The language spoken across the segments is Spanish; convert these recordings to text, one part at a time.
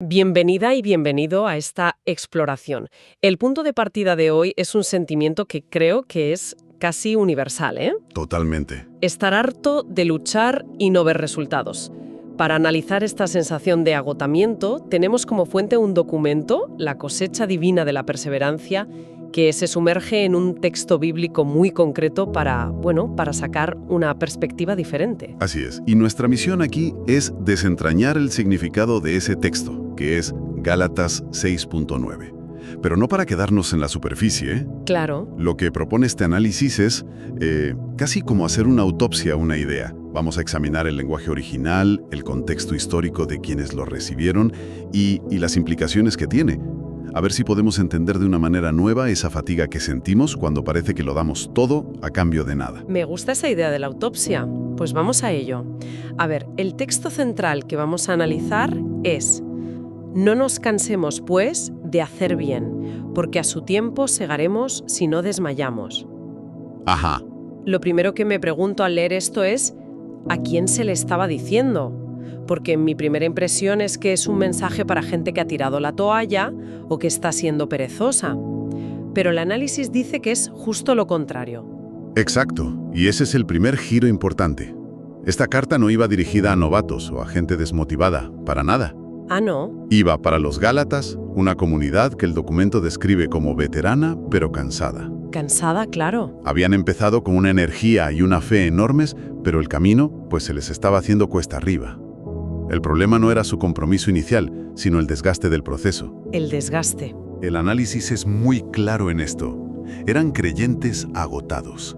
Bienvenida y bienvenido a esta exploración. El punto de partida de hoy es un sentimiento que creo que es casi universal, ¿eh? Totalmente. Estar harto de luchar y no ver resultados. Para analizar esta sensación de agotamiento, tenemos como fuente un documento, La cosecha divina de la perseverancia, que se sumerge en un texto bíblico muy concreto para sacar una perspectiva diferente. Así es. Y nuestra misión aquí es desentrañar el significado de ese texto, que es Gálatas 6.9. Pero no para quedarnos en la superficie, ¿eh? Claro. Lo que propone este análisis es casi como hacer una autopsia a una idea. Vamos a examinar el lenguaje original, el contexto histórico de quienes lo recibieron y las implicaciones que tiene. A ver si podemos entender de una manera nueva esa fatiga que sentimos cuando parece que lo damos todo a cambio de nada. Me gusta esa idea de la autopsia. Pues vamos a ello. A ver, el texto central que vamos a analizar es: no nos cansemos, pues, de hacer bien, porque a su tiempo segaremos si no desmayamos. Ajá. Lo primero que me pregunto al leer esto es: ¿a quién se le estaba diciendo? Porque mi primera impresión es que es un mensaje para gente que ha tirado la toalla o que está siendo perezosa. Pero el análisis dice que es justo lo contrario. Exacto. Y ese es el primer giro importante. Esta carta no iba dirigida a novatos o a gente desmotivada, para nada. Ah, ¿no? Iba para los Gálatas, una comunidad que el documento describe como veterana, pero cansada. Cansada, claro. Habían empezado con una energía y una fe enormes, pero el camino, pues se les estaba haciendo cuesta arriba. El problema no era su compromiso inicial, sino el desgaste del proceso. El desgaste. El análisis es muy claro en esto. Eran creyentes agotados.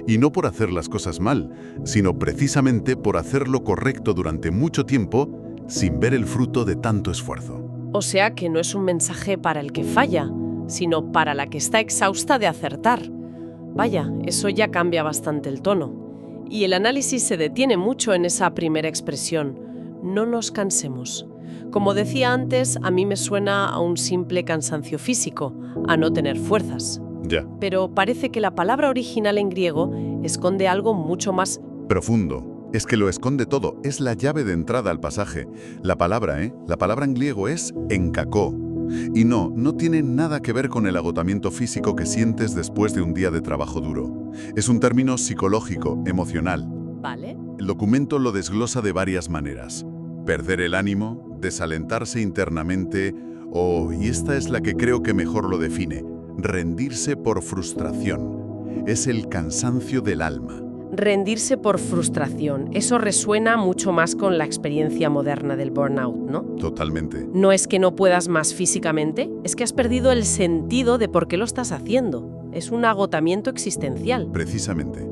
Y no por hacer las cosas mal, sino precisamente por hacer lo correcto durante mucho tiempo, sin ver el fruto de tanto esfuerzo. O sea que no es un mensaje para el que falla, sino para la que está exhausta de acertar. Vaya, eso ya cambia bastante el tono. Y el análisis se detiene mucho en esa primera expresión: no nos cansemos. Como decía antes, a mí me suena a un simple cansancio físico, a no tener fuerzas. Ya. Pero parece que la palabra original en griego esconde algo mucho más Profundo. Es que lo esconde todo. Es la llave de entrada al pasaje. La palabra en griego es enkakó. Y no tiene nada que ver con el agotamiento físico que sientes después de un día de trabajo duro. Es un término psicológico, emocional. ¿Vale? El documento lo desglosa de varias maneras. Perder el ánimo, desalentarse internamente y esta es la que creo que mejor lo define, rendirse por frustración. Es el cansancio del alma. Rendirse por frustración. Eso resuena mucho más con la experiencia moderna del burnout, ¿no? Totalmente. No es que no puedas más físicamente, es que has perdido el sentido de por qué lo estás haciendo. Es un agotamiento existencial. Precisamente.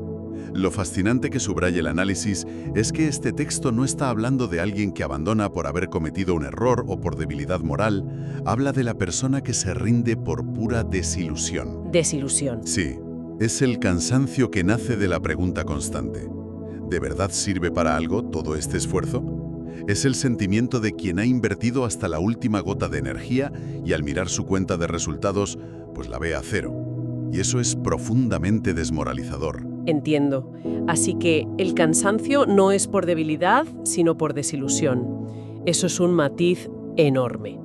Lo fascinante que subraya el análisis es que este texto no está hablando de alguien que abandona por haber cometido un error o por debilidad moral. Habla de la persona que se rinde por pura desilusión. Desilusión. Sí, es el cansancio que nace de la pregunta constante. ¿De verdad sirve para algo todo este esfuerzo? Es el sentimiento de quien ha invertido hasta la última gota de energía y al mirar su cuenta de resultados, pues la ve a cero. Y eso es profundamente desmoralizador. Entiendo. Así que el cansancio no es por debilidad, sino por desilusión. Eso es un matiz enorme.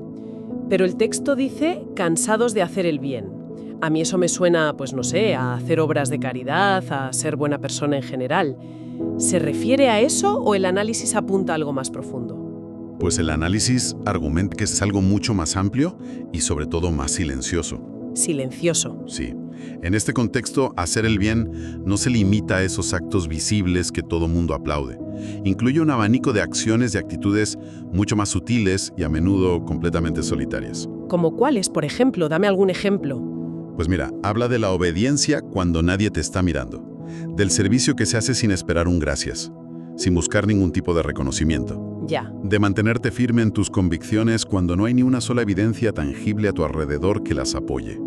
Pero el texto dice cansados de hacer el bien. A mí eso me suena, pues no sé, a hacer obras de caridad, a ser buena persona en general. ¿Se refiere a eso o el análisis apunta a algo más profundo? Pues el análisis argumenta que es algo mucho más amplio y sobre todo más silencioso. Silencioso. Sí. En este contexto, hacer el bien no se limita a esos actos visibles que todo mundo aplaude. Incluye un abanico de acciones y actitudes mucho más sutiles y a menudo completamente solitarias. ¿Como cuáles, por ejemplo? Dame algún ejemplo. Pues mira, habla de la obediencia cuando nadie te está mirando, del servicio que se hace sin esperar un gracias, sin buscar ningún tipo de reconocimiento. Ya. De mantenerte firme en tus convicciones cuando no hay ni una sola evidencia tangible a tu alrededor que las apoye.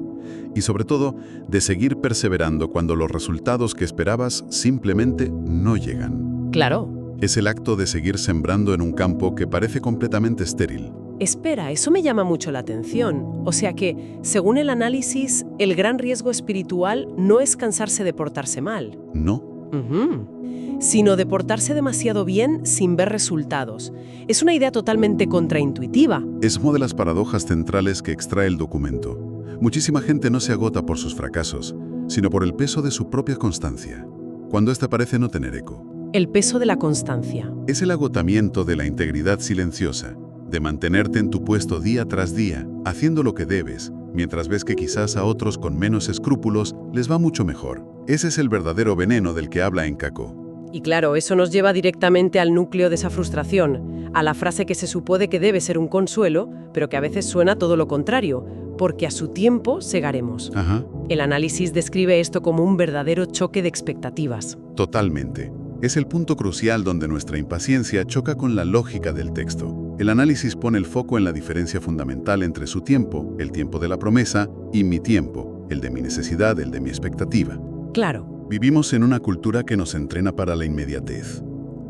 Y sobre todo, de seguir perseverando cuando los resultados que esperabas simplemente no llegan. Claro. Es el acto de seguir sembrando en un campo que parece completamente estéril. Espera, eso me llama mucho la atención. O sea que, según el análisis, el gran riesgo espiritual no es cansarse de portarse mal. No. Ujú. Sino de portarse demasiado bien sin ver resultados. Es una idea totalmente contraintuitiva. Es una de las paradojas centrales que extrae el documento. Muchísima gente no se agota por sus fracasos, sino por el peso de su propia constancia, cuando ésta parece no tener eco. El peso de la constancia. Es el agotamiento de la integridad silenciosa, de mantenerte en tu puesto día tras día, haciendo lo que debes, mientras ves que quizás a otros con menos escrúpulos les va mucho mejor. Ese es el verdadero veneno del que habla Encaco. Y claro, eso nos lleva directamente al núcleo de esa frustración, a la frase que se supone que debe ser un consuelo, pero que a veces suena todo lo contrario, porque a su tiempo segaremos. Ajá. El análisis describe esto como un verdadero choque de expectativas. Totalmente. Es el punto crucial donde nuestra impaciencia choca con la lógica del texto. El análisis pone el foco en la diferencia fundamental entre su tiempo, el tiempo de la promesa, y mi tiempo, el de mi necesidad, el de mi expectativa. Claro. Vivimos en una cultura que nos entrena para la inmediatez.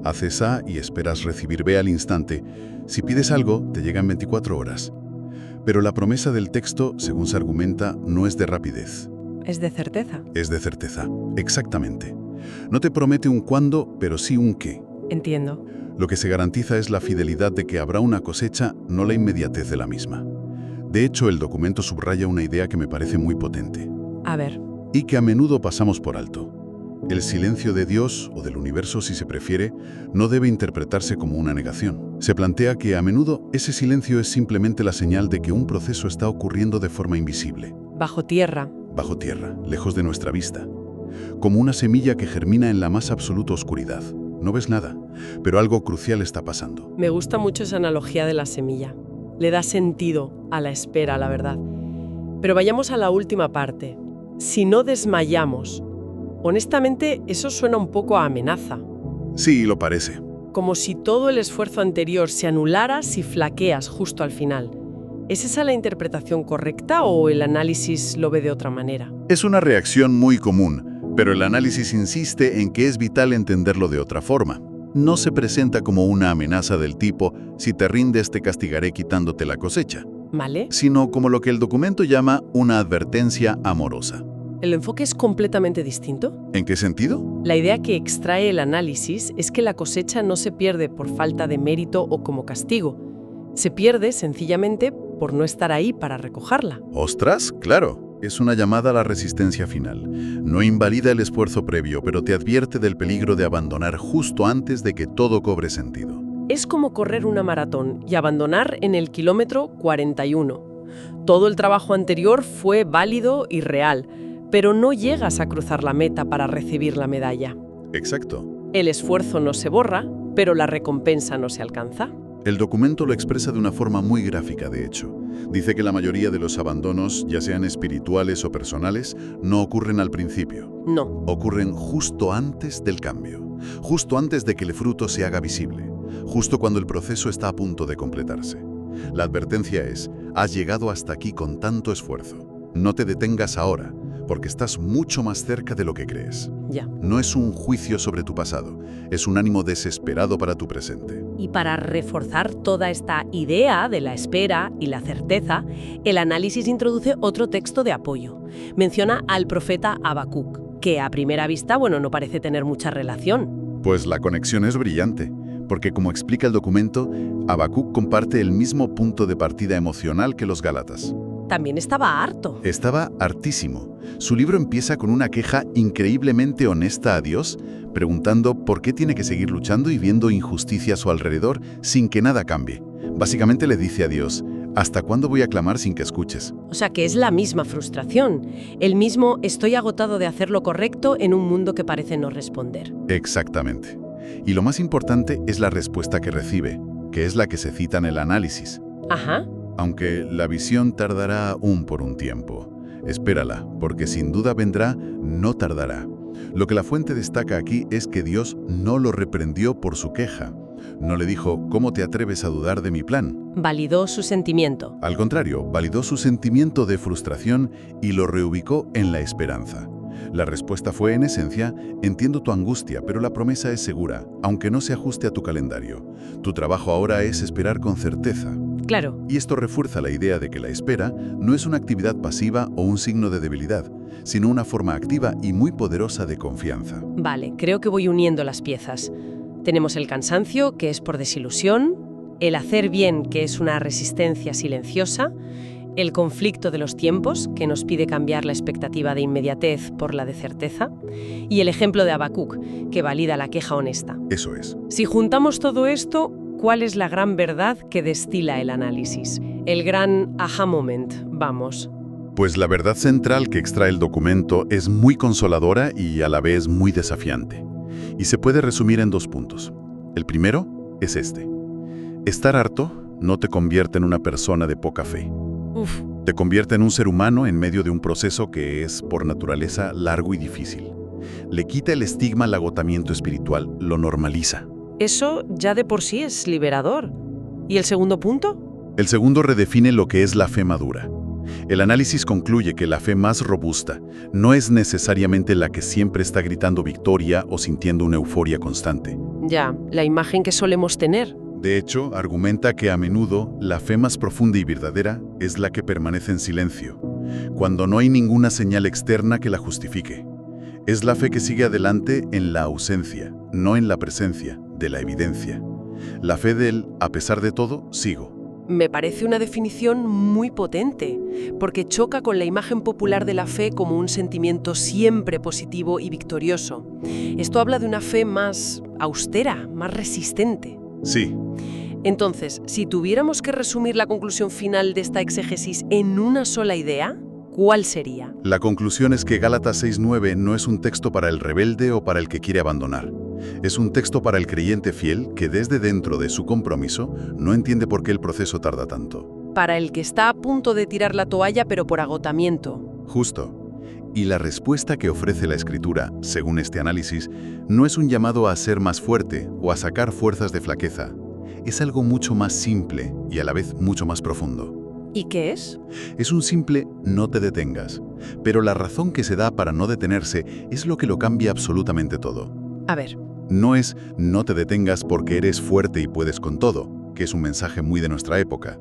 Haces A y esperas recibir B al instante. Si pides algo, te llega en 24 horas. Pero la promesa del texto, según se argumenta, no es de rapidez. Es de certeza. Es de certeza, exactamente. No te promete un cuándo, pero sí un qué. Entiendo. Lo que se garantiza es la fidelidad de que habrá una cosecha, no la inmediatez de la misma. De hecho, el documento subraya una idea que me parece muy potente. A ver. Y que a menudo pasamos por alto. El silencio de Dios, o del universo si se prefiere, no debe interpretarse como una negación. Se plantea que a menudo ese silencio es simplemente la señal de que un proceso está ocurriendo de forma invisible. Bajo tierra. Bajo tierra, lejos de nuestra vista. Como una semilla que germina en la más absoluta oscuridad. No ves nada, pero algo crucial está pasando. Me gusta mucho esa analogía de la semilla. Le da sentido a la espera, la verdad. Pero vayamos a la última parte. Si no desmayamos. Honestamente, eso suena un poco a amenaza. Sí, lo parece. Como si todo el esfuerzo anterior se anulara si flaqueas justo al final. ¿Es esa la interpretación correcta o el análisis lo ve de otra manera? Es una reacción muy común, pero el análisis insiste en que es vital entenderlo de otra forma. No se presenta como una amenaza del tipo, si te rindes te castigaré quitándote la cosecha, ¿Vale? sino como lo que el documento llama una advertencia amorosa. ¿El enfoque es completamente distinto? ¿En qué sentido? La idea que extrae el análisis es que la cosecha no se pierde por falta de mérito o como castigo. Se pierde sencillamente por no estar ahí para recogerla. ¡Ostras! Claro. Es una llamada a la resistencia final. No invalida el esfuerzo previo, pero te advierte del peligro de abandonar justo antes de que todo cobre sentido. Es como correr una maratón y abandonar en el kilómetro 41. Todo el trabajo anterior fue válido y real, pero no llegas a cruzar la meta para recibir la medalla. Exacto. El esfuerzo no se borra, pero la recompensa no se alcanza. El documento lo expresa de una forma muy gráfica, de hecho. Dice que la mayoría de los abandonos, ya sean espirituales o personales, no ocurren al principio. No. Ocurren justo antes del cambio, justo antes de que el fruto se haga visible, justo cuando el proceso está a punto de completarse. La advertencia es, has llegado hasta aquí con tanto esfuerzo. No te detengas ahora, porque estás mucho más cerca de lo que crees. Ya. No es un juicio sobre tu pasado, es un ánimo desesperado para tu presente. Y para reforzar toda esta idea de la espera y la certeza, el análisis introduce otro texto de apoyo. Menciona al profeta Habacuc, que a primera vista, no parece tener mucha relación. Pues la conexión es brillante, porque como explica el documento, Habacuc comparte el mismo punto de partida emocional que los gálatas. También estaba harto. Estaba hartísimo. Su libro empieza con una queja increíblemente honesta a Dios, preguntando por qué tiene que seguir luchando y viendo injusticia a su alrededor sin que nada cambie. Básicamente le dice a Dios, ¿hasta cuándo voy a clamar sin que escuches? O sea que es la misma frustración. El mismo estoy agotado de hacer lo correcto en un mundo que parece no responder. Exactamente. Y lo más importante es la respuesta que recibe, que es la que se cita en el análisis. Ajá. Aunque la visión tardará aún por un tiempo. Espérala, porque sin duda vendrá, no tardará. Lo que la fuente destaca aquí es que Dios no lo reprendió por su queja. No le dijo, ¿cómo te atreves a dudar de mi plan? Validó su sentimiento. Al contrario, validó su sentimiento de frustración y lo reubicó en la esperanza. La respuesta fue, en esencia, entiendo tu angustia, pero la promesa es segura, aunque no se ajuste a tu calendario. Tu trabajo ahora es esperar con certeza. Claro. Y esto refuerza la idea de que la espera no es una actividad pasiva o un signo de debilidad, sino una forma activa y muy poderosa de confianza. Vale, creo que voy uniendo las piezas. Tenemos el cansancio, que es por desilusión, el hacer bien, que es una resistencia silenciosa, el conflicto de los tiempos, que nos pide cambiar la expectativa de inmediatez por la de certeza, y el ejemplo de Habacuc, que valida la queja honesta. Eso es. Si juntamos todo esto, ¿cuál es la gran verdad que destila el análisis? El gran aha moment, vamos. Pues la verdad central que extrae el documento es muy consoladora y a la vez muy desafiante. Y se puede resumir en 2 puntos. El primero es este. Estar harto no te convierte en una persona de poca fe. Uf. Te convierte en un ser humano en medio de un proceso que es, por naturaleza, largo y difícil. Le quita el estigma al agotamiento espiritual, lo normaliza. Eso ya de por sí es liberador. ¿Y el segundo punto? El segundo redefine lo que es la fe madura. El análisis concluye que la fe más robusta no es necesariamente la que siempre está gritando victoria o sintiendo una euforia constante. Ya, la imagen que solemos tener. De hecho, argumenta que a menudo la fe más profunda y verdadera es la que permanece en silencio, cuando no hay ninguna señal externa que la justifique. Es la fe que sigue adelante en la ausencia, no en la presencia, de la evidencia. La fe del, a pesar de todo, sigo. Me parece una definición muy potente, porque choca con la imagen popular de la fe como un sentimiento siempre positivo y victorioso. Esto habla de una fe más austera, más resistente. Sí. Entonces, si tuviéramos que resumir la conclusión final de esta exégesis en una sola idea, ¿cuál sería? La conclusión es que Gálatas 6:9 no es un texto para el rebelde o para el que quiere abandonar. Es un texto para el creyente fiel que desde dentro de su compromiso no entiende por qué el proceso tarda tanto. Para el que está a punto de tirar la toalla pero por agotamiento. Justo. Y la respuesta que ofrece la Escritura, según este análisis, no es un llamado a ser más fuerte o a sacar fuerzas de flaqueza. Es algo mucho más simple y a la vez mucho más profundo. ¿Y qué es? Es un simple no te detengas, pero la razón que se da para no detenerse es lo que lo cambia absolutamente todo. A ver. No es no te detengas porque eres fuerte y puedes con todo, que es un mensaje muy de nuestra época.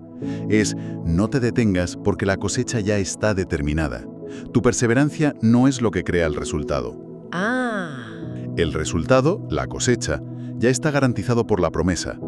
Es no te detengas porque la cosecha ya está determinada. Tu perseverancia no es lo que crea el resultado. Ah. El resultado, la cosecha, ya está garantizado por la promesa.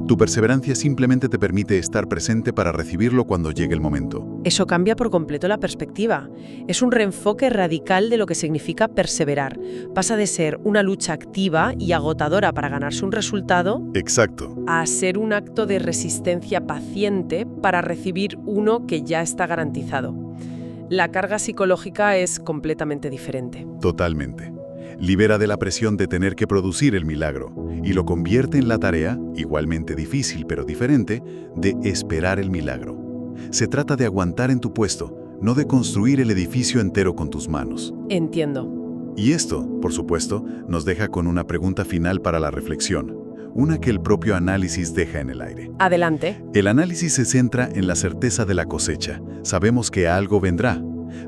Tu perseverancia simplemente te permite estar presente para recibirlo cuando llegue el momento. Eso cambia por completo la perspectiva. Es un reenfoque radical de lo que significa perseverar. Pasa de ser una lucha activa y agotadora para ganarse un resultado Exacto. a ser un acto de resistencia paciente para recibir uno que ya está garantizado. La carga psicológica es completamente diferente. Totalmente. Libera de la presión de tener que producir el milagro y lo convierte en la tarea, igualmente difícil pero diferente, de esperar el milagro. Se trata de aguantar en tu puesto, no de construir el edificio entero con tus manos. Entiendo. Y esto, por supuesto, nos deja con una pregunta final para la reflexión, una que el propio análisis deja en el aire. Adelante. El análisis se centra en la certeza de la cosecha. Sabemos que algo vendrá.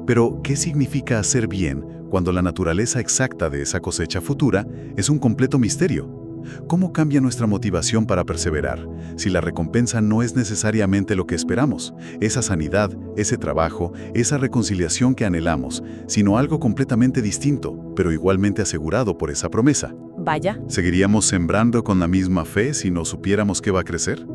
Pero, ¿qué significa hacer bien cuando la naturaleza exacta de esa cosecha futura es un completo misterio? ¿Cómo cambia nuestra motivación para perseverar si la recompensa no es necesariamente lo que esperamos, esa sanidad, ese trabajo, esa reconciliación que anhelamos, sino algo completamente distinto, pero igualmente asegurado por esa promesa? Vaya. ¿Seguiríamos sembrando con la misma fe si no supiéramos que va a crecer?